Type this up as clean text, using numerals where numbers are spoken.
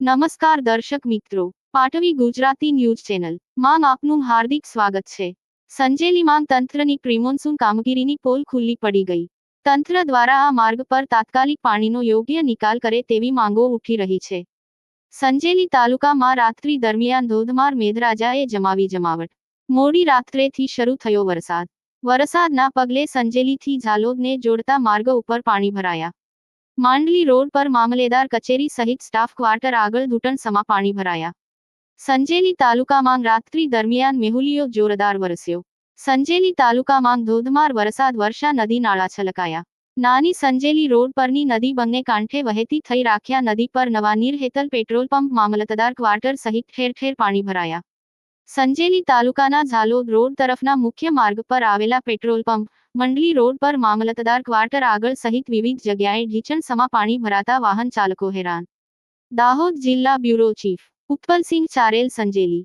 નમસ્કાર દર્શક મિત્રો, પાટવી ગુજરાતી ન્યૂઝ ચેનલ માં આપનું હાર્દિક સ્વાગત છે। સંજેલીમાં તંત્રની પ્રિમોન્સૂન કામગીરીની પોલ ખુલ્લી પડી ગઈ। તંત્ર દ્વારા આ માર્ગ પર તાત્કાલિક પાણીનો યોગ્ય નિકાલ કરે તેવી માંગો ઉઠી રહી છે। સંજેલી તાલુકામાં રાત્રિ દરમિયાન ધોધમાર મેઘરાજાએ જમાવી જમાવટ। મોડી રાત્રેથી શરૂ થયો વરસાદ। વરસાદના પગલે સંજેલીથી ઝાલોદને જોડતા માર્ગ ઉપર પાણી ભરાયા। માંડલી રોડ પર મામલેદાર કચેરી સહિત સ્ટાફ ક્વાર્ટર આગળ ઘૂંટણસમા પાણી ભરાયા। સંજેલી તાલુકામાં રાત્રિ દરમિયાન મેહુલિયો જોરદાર વરસ્યો। સંજેલી તાલુકામાં ધોધમાર વરસાદ વર્ષા નદી નાળા છલકાયા। નાની સંજેલી રોડ પરની નદી બંને કાંઠે વહેતી થઈ રાખ્યા। નદી પર નવા નીર હેતલ પેટ્રોલ પંપ મામલતદાર ક્વાર્ટર સહિત ઠેર ઠેર પાણી ભરાયા। સંજેલી તાલુકાના ઝાલોદ રોડ તરફના મુખ્ય માર્ગ પર આવેલા પેટ્રોલ પંપ મંડલી રોડ પર મામલતદાર ક્વાર્ટર આગળ સહિત વિવિધ જગ્યાએ ઢીચણસમા પાણી ભરાતા વાહન ચાલકો હેરાન। દાહોદ જિલ્લા બ્યુરો ચીફ ઉત્પલસિંહ ચારેલ સંજેલી।